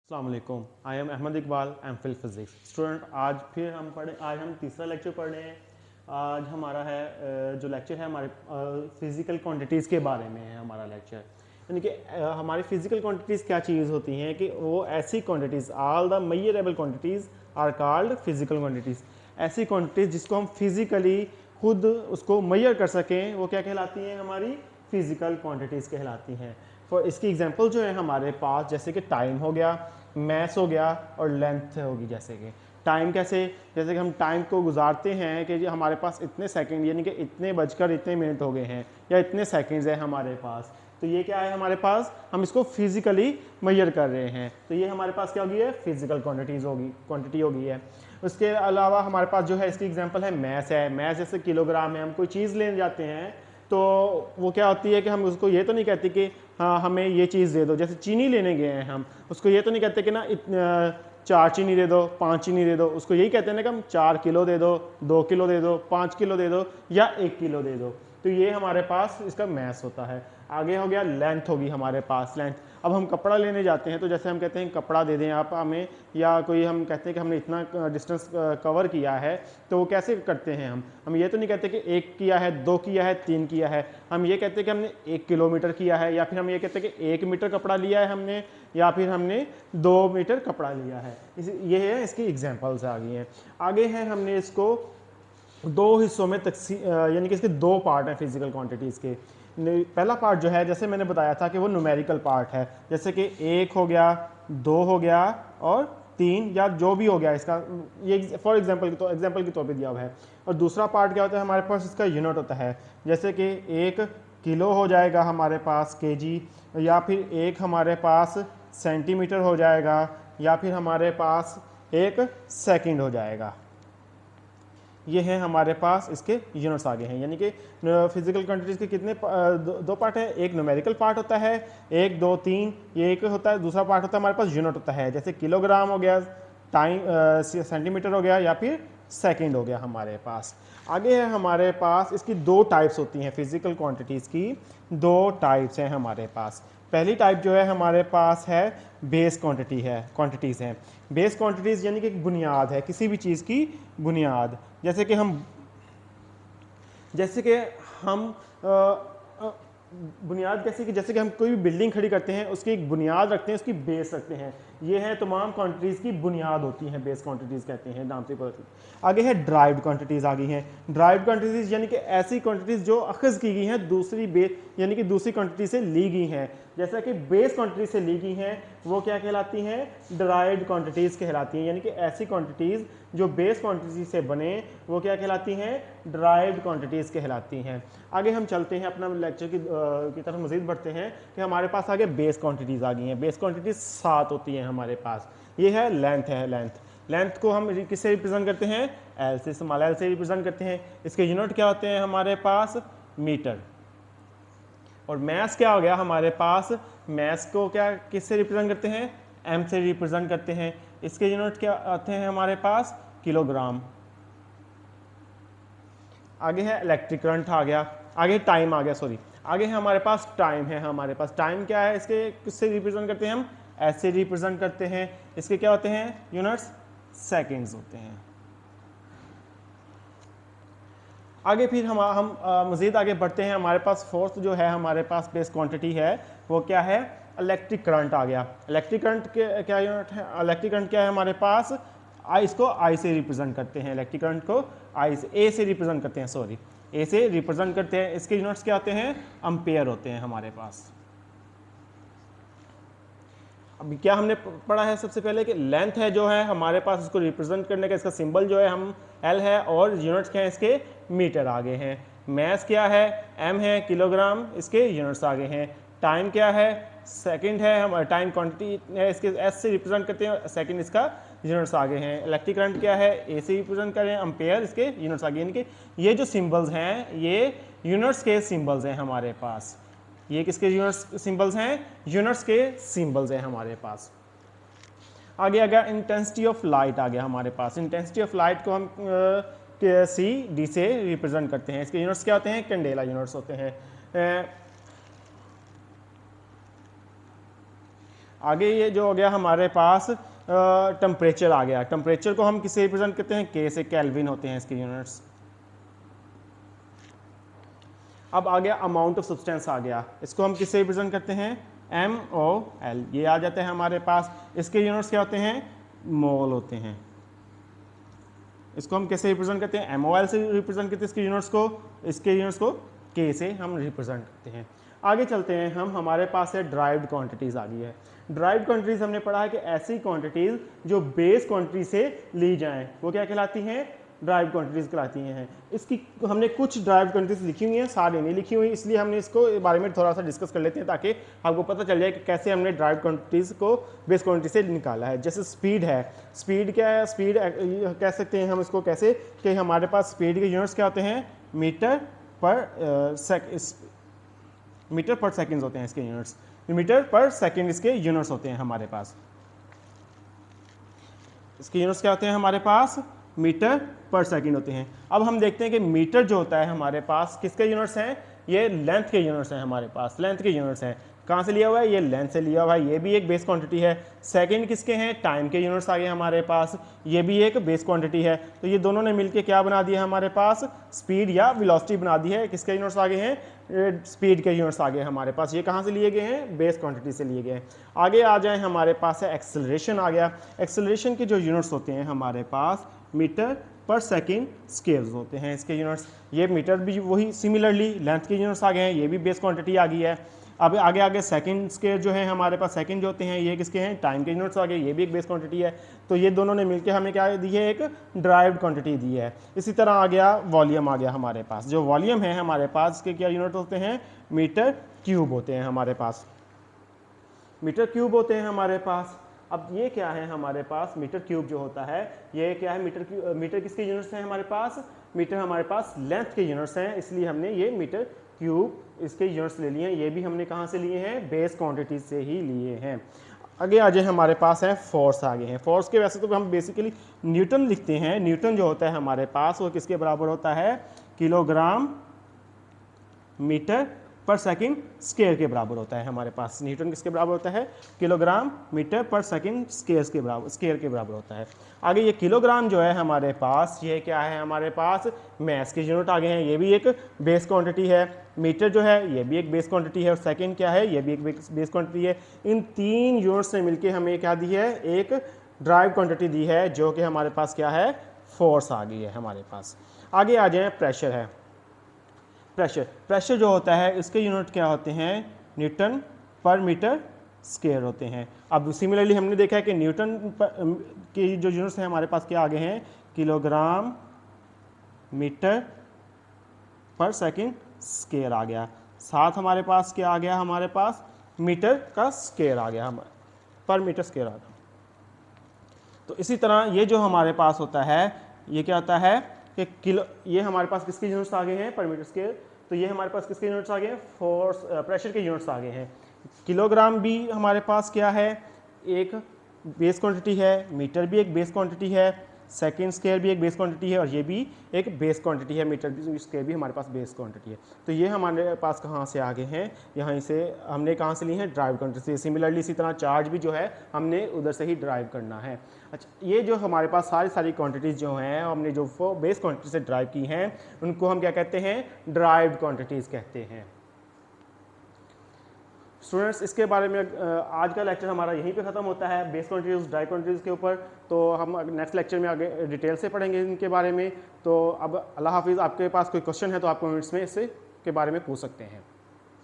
अस्सलाम वालेकुम। I am Ahmad Iqbal, M Phil physics student. आज हम तीसरा लेक्चर पढ़ रहे हैं। आज हमारा जो लेक्चर है हमारे फ़िज़िकल क्वांटिटीज़ के बारे में है हमारा लेक्चर। यानी कि हमारी फ़िज़िकल क्वांटिटीज़ क्या चीज़ होती हैं कि वो ऐसी quantities, all the measurable quantities are called physical quantities. ऐसी क्वांटिटीज़ जिसको हम फिज़िकली खुद उसको मेजर कर सकें वो क्या कहलाती हैं, हमारी फ़िज़िकल क्वांटिटीज़ कहलाती हैं। फॉर इसकी एग्जांपल जो है हमारे पास, जैसे कि टाइम हो गया, मैस हो गया और लेंथ होगी। जैसे कि टाइम कैसे, जैसे कि हम टाइम को गुजारते हैं कि जी हमारे पास इतने सेकंड यानी कि इतने बजकर इतने मिनट हो गए हैं या इतने सेकंड्स हैं हमारे पास, तो ये क्या है हमारे पास, हम इसको फिजिकली मेजर कर रहे हैं। तो ये हमारे पास क्या होगी है, फिजिकल क्वांटिटी होगी है। उसके अलावा हमारे पास जो है इसकी एग्जांपल है मैस है। मैस जैसे किलोग्राम है, हम कोई चीज़ लेने जाते हैं तो वो क्या होती है कि हम उसको ये तो नहीं कहते कि हाँ हमें ये चीज़ दे दो। जैसे चीनी लेने गए हैं, हम उसको ये तो नहीं कहते कि ना 4 चीनी दे दो, 5 चीनी दे दो। उसको यही कहते हैं ना कि हम 4 किलो दे दो, 2 किलो दे दो, 5 किलो दे दो या 1 किलो दे दो। तो ये हमारे पास इसका मैस होता है। आगे हो गया लेंथ होगी हमारे पास, लेंथ। अब हम कपड़ा लेने जाते हैं तो जैसे हम कहते हैं कपड़ा दे दें आप हमें, या कोई हम कहते हैं कि हमने इतना डिस्टेंस कवर किया है, तो वो कैसे करते हैं हम ये तो नहीं कहते कि 1 किया है, 2 किया है, 3 किया है। हम ये कहते हैं कि हमने 1 किलोमीटर किया है, या फिर हम ये कहते हैं कि 1 मीटर कपड़ा लिया है हमने, या फिर हमने 2 मीटर कपड़ा लिया है। ये है इसकी एग्जाम्पल्स आ गई हैं। आगे हैं हमने इसको दो हिस्सों में यानी कि इसके दो पार्ट हैं फिजिकल क्वांटिटीज़ के। पहला पार्ट जो है, जैसे मैंने बताया था कि वो न्यूमेरिकल पार्ट है, जैसे कि 1 हो गया, 2 हो गया और 3 या जो भी हो गया इसका, ये फॉर एग्जांपल के तौर पे दिया हुआ है। और दूसरा पार्ट क्या होता है हमारे पास, इसका यूनिट होता है। जैसे कि 1 किलो हो जाएगा हमारे पास केजी, या फिर 1 हमारे पास सेंटीमीटर हो जाएगा, या फिर हमारे पास 1 सेकंड हो जाएगा। ये हैं हमारे पास इसके यूनिट्स आगे हैं। यानी कि फिजिकल क्वांटिटीज़ के कितने दो पार्ट है, एक न्यूमेरिकल पार्ट होता है, 1 2 3 ये एक होता है, दूसरा पार्ट होता है हमारे पास यूनिट होता है। जैसे किलोग्राम हो गया, टाइम सेंटीमीटर हो गया, या फिर सेकंड हो गया हमारे पास। आगे है हमारे पास इसकी 2 टाइप्स होती हैं, फिजिकल क्वांटिटीज़ की 2 टाइप्स हैं हमारे पास। पहली टाइप जो है हमारे पास है बेस क्वांटिटीज़ हैं। बेस क्वांटिटीज़ यानी कि एक बुनियाद है, किसी भी चीज़ की बुनियाद। जैसे कि हम बुनियाद कैसे कि जैसे कि हम कोई भी बिल्डिंग खड़ी करते हैं, उसकी एक बुनियाद रखते हैं, उसकी बेस रखते हैं। ये है तमाम क्वांटिटीज़ की बुनियाद होती हैं, बेस क्वांटिटीज़ कहते हैं, नाम से पता। आगे है ड्राइव्ड क्वांटिटीज़ आ गई हैं। ड्राइव्ड क्वांटिटीज़ यानी कि ऐसी क्वांटिटीज़ जो अखज़ की गई हैं दूसरी यानी कि दूसरी क्वांटिटी से ली गई हैं। जैसा कि बेस क्वांटिटी से ली गई हैं, वो क्या कहलाती हैं, ड्राइव्ड क्वांटिटीज़ कहलाती हैं। यानी कि ऐसी क्वांटिटीज़ जो बेस क्वांटिटी से बने वो क्या कहलाती हैं, ड्राइव्ड क्वांटिटीज़ कहलाती हैं। आगे हम चलते हैं, अपना लेक्चर की तरफ मज़ीद बढ़ते हैं कि हमारे पास आगे बेस क्वांटिटीज़ आ गई हैं। बेस क्वांटिटीज़ 7 होती हैं हमारे पास। ये है लेंथ को हम किससे रिप्रेजेंट करते हैं, एल से, स्मॉल एल से रिप्रेजेंट करते हैं। इसके यूनिट क्या होते हैं हमारे पास, मीटर। और मैस क्या हो गया हमारे पास, मैस को क्या किससे रिप्रेजेंट करते हैं, एम से रिप्रेजेंट करते हैं। इसके यूनिट क्या आते हैं हमारे पास, किलोग्राम। आगे है इलेक्ट्रिक करंट आ गया, आगे टाइम आ गया, सॉरी आगे है हमारे पास टाइम है। हमारे पास टाइम क्या है, इसके किससे रिप्रेजेंट करते हैं, हम ऐसे रिप्रेजेंट करते हैं। इसके क्या होते हैं यूनिट्स, सेकंड्स होते हैं। आगे फिर हम मज़ीद आगे बढ़ते हैं। हमारे पास फोर्थ जो है हमारे पास बेस क्वांटिटी है, वो क्या है, इलेक्ट्रिक करंट आ गया। इलेक्ट्रिक करंट के क्या यूनिट है, इलेक्ट्रिक करंट क्या है हमारे पास, इसको आई से रिप्रेजेंट करते हैं। इलेक्ट्रिक करंट को आई से, ए से रिप्रेजेंट करते हैं, सॉरी ए से रिप्रेजेंट करते हैं। इसके यूनिट्स क्या होते हैं, एम्पेयर होते हैं हमारे पास। अभी क्या हमने पढ़ा है सबसे पहले कि लेंथ है जो है हमारे पास, इसको रिप्रेजेंट करने का इसका सिंबल जो है हम एल है, और यूनिट्स क्या है इसके, मीटर आगे हैं। मैस क्या है, एम है, किलोग्राम, इसके यूनिट्स आगे हैं। टाइम क्या है, सेकंड है, हम टाइम क्वांटिटी है, इसके एस से रिप्रेजेंट करते हैं, सेकंड इसका यूनिट्स आगे हैं। इलेक्ट्रिक करंट क्या है, ए से रिप्रेजेंट कर रहे हैं, एम्पेयर, इसके यूनिट्स आगे। यानी कि ये जो सिंबल्स हैं ये यूनिट्स के सिंबल्स हैं हमारे पास। ये किसके यूनिट्स सिंबल्स हैं, यूनिट्स के सिंबल्स हैं हमारे पास। आगे आ गया इंटेंसिटी ऑफ लाइट आ गया हमारे पास। इंटेंसिटी ऑफ लाइट को हम सी डी से रिप्रेजेंट करते हैं। इसके यूनिट्स क्या होते हैं, कैंडेला यूनिट्स होते हैं। आगे ये जो हो गया हमारे पास टेम्परेचर आ गया। टेम्परेचर को हम किससे रिप्रेजेंट करते हैं, के से, केल्विन होते हैं इसके यूनिट्स। अब आ गया अमाउंट ऑफ सब्सटेंस आ गया, इसको हम किससे रिप्रेजेंट करते हैं, MOL, ये आ जाता है हमारे पास। इसके यूनिट्स क्या होते हैं, मोल होते हैं। इसको हम कैसे रिप्रेजेंट करते हैं, MOL से रिप्रेजेंट करते हैं इसके यूनिट्स को, इसके यूनिट्स को K से हम रिप्रेजेंट करते हैं। आगे चलते हैं हम, हमारे पास है ड्राइव्ड क्वांटिटीज़ आ गई है। ड्राइव्ड क्वांटिटीज़ हमने पढ़ा है कि ऐसी क्वांटिटीज़ जो बेस क्वांटिटी से ली जाएं वो क्या कहलाती हैं, ड्राइव्ड क्वांटिटीज़ कहलाती हैं। इसकी हमने कुछ ड्राइव्ड क्वांटिटीज़ लिखी हुई हैं, सारी नहीं लिखी हुई, इसलिए हमने इसको बारे में थोड़ा सा डिस्कस कर लेते हैं ताकि आपको पता चल जाए कि कैसे हमने ड्राइव्ड क्वांटिटीज़ को बेस क्वांटिटी से निकाला है। जैसे स्पीड है, स्पीड क्या है, स्पीड कह सकते हैं हम इसको कैसे कि हमारे पास स्पीड के यूनिट्स क्या होते हैं, मीटर पर सेकेंड होते हैं इसके यूनिट्स, मीटर पर सेकेंड इसके यूनिट्स होते हैं हमारे पास। इसके यूनिट्स क्या होते हैं हमारे पास, मीटर पर सेकेंड होते हैं। अब हम देखते हैं कि मीटर जो होता है हमारे पास किसके यूनिट्स हैं, ये लेंथ के यूनिट्स हैं हमारे पास, लेंथ के यूनिट्स हैं। कहाँ से लिया हुआ है, ये लेंथ से लिया हुआ है, ये भी एक बेस क्वांटिटी है। सेकंड किसके हैं, टाइम के यूनिट्स आ गए हमारे पास, ये भी एक बेस क्वांटिटी है। तो ये दोनों ने मिलके क्या बना दिया हमारे पास, स्पीड या वेलोसिटी बना दी है। किसके यूनिट्स आ गए हैं, स्पीड के यूनिट्स आ गए हमारे पास। ये कहाँ से लिए गए हैं, बेस क्वांटिटी से लिए गए हैं। आगे आ जाए हमारे पास है एक्सेलरेशन आ गया। एक्सेलरेशन के जो यूनिट्स होते हैं हमारे पास मीटर पर सेकेंड स्केल्स होते हैं इसके यूनिट्स। ये मीटर भी वही सिमिलरली लेंथ के यूनिट्स आ गए हैं, ये भी बेस क्वांटिटी आ गई है। अब आगे सेकंड स्केल जो है हमारे पास, सेकंड जो होते हैं ये किसके हैं, टाइम के यूनिट्स आ गए, ये भी एक बेस क्वांटिटी है। तो ये दोनों ने मिलकर हमें क्या दी है, एक ड्राइव्ड क्वांटिटी दी है। इसी तरह आ गया वॉल्यूम आ गया हमारे पास। जो वॉल्यूम है हमारे पास इसके क्या यूनिट होते हैं, मीटर क्यूब होते हैं हमारे पास, मीटर क्यूब होते हैं हमारे पास। अब ये क्या है हमारे पास, मीटर क्यूब जो होता है ये क्या है, मीटर किसके यूनिट्स हैं हमारे पास, मीटर हमारे पास लेंथ के यूनिट्स हैं, इसलिए हमने ये मीटर क्यूब इसके यूनिट्स ले लिए हैं। ये भी हमने कहाँ से लिए हैं, बेस क्वांटिटी से ही लिए हैं। आगे आ जाए हमारे पास है फोर्स आ गए हैं। फोर्स के वैसे तो हम बेसिकली न्यूटन लिखते हैं, न्यूटन जो होता है हमारे पास वो किसके बराबर होता है, किलोग्राम मीटर पर सेकंड स्क्वायर के बराबर होता है हमारे पास। न्यूटन किसके बराबर होता है, किलोग्राम मीटर पर सेकंड स्क्वायर के बराबर होता है। आगे ये किलोग्राम जो है हमारे पास, ये क्या है हमारे पास, मैस के यूनिट आ गए हैं, ये भी एक बेस क्वांटिटी है। मीटर जो है ये भी एक बेस क्वांटिटी है, और सेकंड क्या है, ये भी एक बेस क्वांटिटी है। इन तीन यूनिट्स ने मिलकर हमें क्या दी है, एक ड्राइव क्वांटिटी दी है, जो कि हमारे पास क्या है, फोर्स आ गई है हमारे पास। आगे आ जाए प्रेशर है। प्रेशर जो होता है इसके यूनिट क्या होते हैं, न्यूटन पर मीटर स्क्वायर होते हैं। अब सिमिलरली हमने देखा है कि न्यूटन की जो यूनिट्स हैं हमारे पास क्या आगे हैं, किलोग्राम मीटर पर सेकंड स्क्वायर आ गया। साथ हमारे पास क्या आ गया, हमारे पास मीटर का स्क्वायर आ गया, पर मीटर स्क्वायर आ गया। तो इसी तरह ये जो हमारे पास होता है, ये क्या होता है कि किलो, ये हमारे पास किसके यूनिट्स आ गए हैं, पर मीटर स्क्वायर। तो ये हमारे पास किसके यूनिट्स आ गए हैं, फोर्स प्रेशर के यूनिट्स आ गए हैं। किलोग्राम भी हमारे पास क्या है, एक बेस क्वांटिटी है, मीटर भी एक बेस क्वांटिटी है, सेकंड स्क्वायर भी एक बेस क्वांटिटी है, और ये भी एक बेस क्वांटिटी है, मीटर स्क्वायर भी हमारे पास बेस क्वांटिटी है। तो ये हमारे पास कहाँ से आगे हैं, यहाँ से हमने कहाँ से ली है, ड्राइव क्वांटिटी से। सिमिलरली इसी तरह चार्ज भी जो है हमने उधर से ही ड्राइव करना है। अच्छा, ये जो हमारे पास सारी क्वांटिटीज़ जो हैं हमने जो बेस क्वांटिटी से ड्राइव की हैं उनको हम क्या कहते हैं, ड्राइव्ड क्वांटिटीज़ कहते हैं। स्टूडेंट्स, इसके बारे में आज का लेक्चर हमारा यहीं पे ख़त्म होता है, बेस क्वांटिटीज़ ड्राइव क्वांटिटीज़ के ऊपर। तो हम नेक्स्ट लेक्चर में आगे डिटेल से पढ़ेंगे इनके बारे में। तो अब अल्लाह हाफिज़। आपके पास कोई क्वेश्चन है तो आप कमेंट्स में इससे के बारे में पूछ सकते हैं।